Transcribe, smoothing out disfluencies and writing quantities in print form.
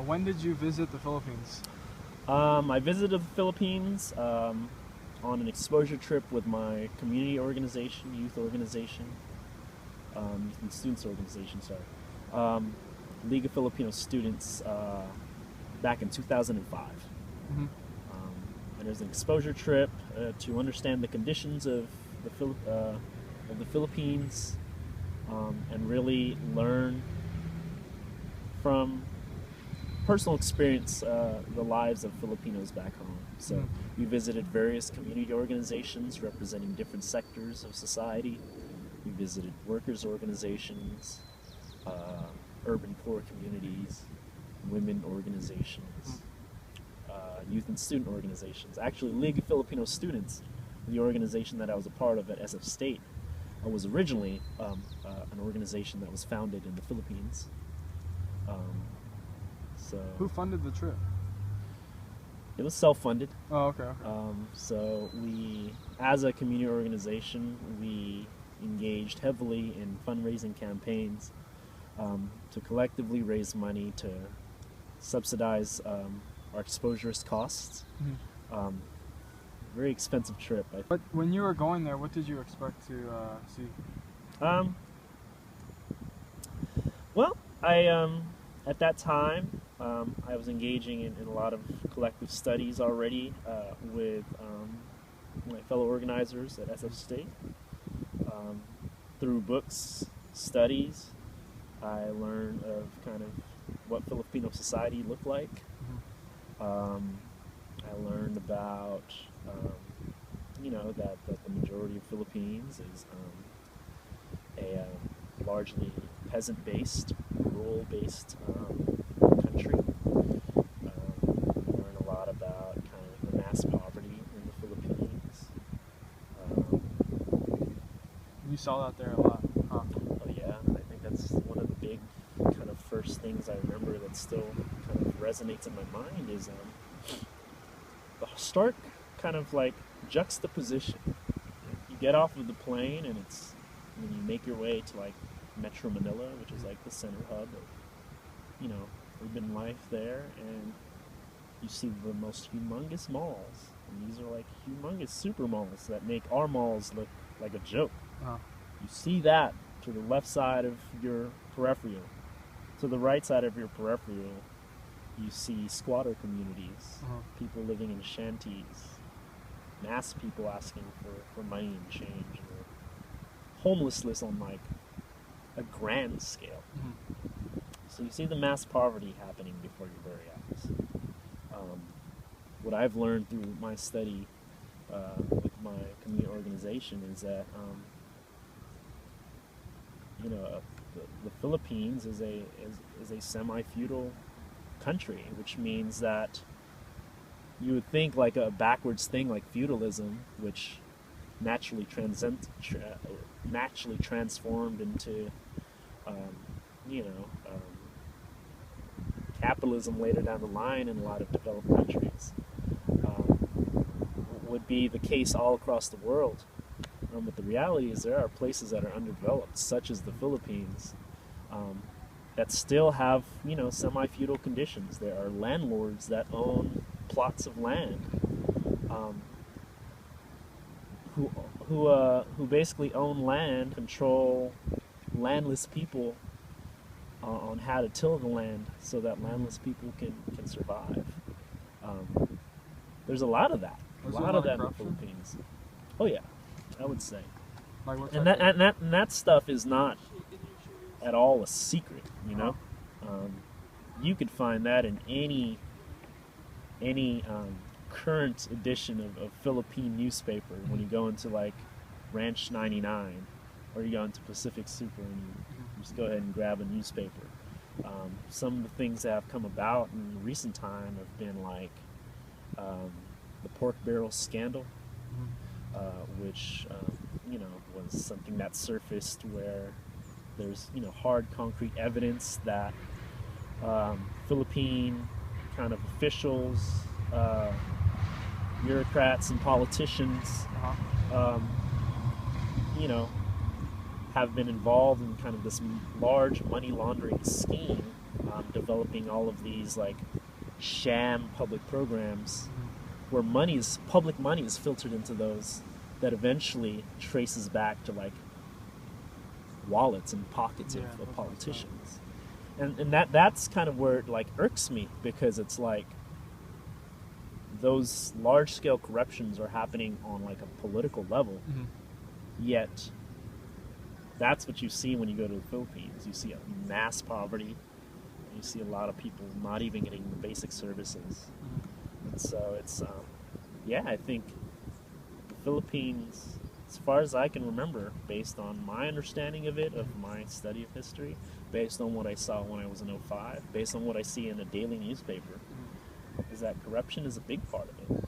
When did you visit the Philippines? I visited the Philippines on an exposure trip with my community organization, youth organization, youth and students organization, League of Filipino Students back in 2005. Mm-hmm. And it was an exposure trip to understand the conditions of the Philippines and really learn from personal experience the lives of Filipinos back home. So we visited various community organizations representing different sectors of society. We visited workers' organizations, urban poor communities, women organizations, youth and student organizations. Actually, League of Filipino Students, the organization that I was a part of at SF State, was originally an organization that was founded in the Philippines. Who funded the trip? It was self-funded. Oh, okay. So we, as a community organization, we engaged heavily in fundraising campaigns to collectively raise money to subsidize our exposure costs. Mm-hmm. Very expensive trip. But when you were going there, what did you expect to see? Well, at that time, I was engaging in a lot of collective studies already with my fellow organizers at SF State. Through books, studies, I learned of kind of what Filipino society looked like. I learned about, that the majority of Philippines is a largely peasant-based, rural-based country. Learn a lot about kind of the mass poverty in the Philippines. You saw that there a lot, huh? Oh yeah, I think that's one of the big kind of first things I remember that still kind of resonates in my mind is the stark kind of like juxtaposition. You get off of the plane and when you make your way to like Metro Manila, which is like the center hub of, urban life there, and you see the most humongous malls. And these are like humongous super malls that make our malls look like a joke. Uh-huh. You see that to the left side of your peripheral. To the right side of your peripheral, you see squatter communities, people living in shanties, mass people asking for money and change, or homelessness on like a grand scale. So you see the mass poverty happening before your very eyes. What I've learned through my study with my community organization is that the Philippines is a semi-feudal country, which means that you would think like a backwards thing like feudalism, which naturally transformed into capitalism later down the line in a lot of developed countries, would be the case all across the world. But the reality is there are places that are underdeveloped, such as the Philippines, that still have, semi-feudal conditions. There are landlords that own plots of land, who basically own land, control landless people on how to till the land so that landless people can survive. There's a lot of that. A lot of that in the Philippines. Oh yeah, I would say. And that stuff is not at all a secret, You could find that in any current edition of Philippine newspaper. When you go into like Ranch 99, or you go into Pacific Super and you just go ahead and grab a newspaper. Some of the things that have come about in recent time have been like the pork barrel scandal, which was something that surfaced where there's hard concrete evidence that Philippine kind of officials, bureaucrats and politicians have been involved in kind of this large money laundering scheme developing all of these like sham public programs Mm-hmm. where public money is filtered into those that eventually traces back to like wallets and pockets Yeah, of that's politicians. And that's kind of where it like irks me, because it's like those large scale corruptions are happening on like a political level, Mm-hmm. yet that's what you see when you go to the Philippines. You see a mass poverty. You see a lot of people not even getting the basic services. Mm-hmm. And so it's, yeah, I think the Philippines, as far as I can remember, based on my understanding of it, of my study of history, based on what I saw when I was in '05, based on what I see in a daily newspaper, is that corruption is a big part of it.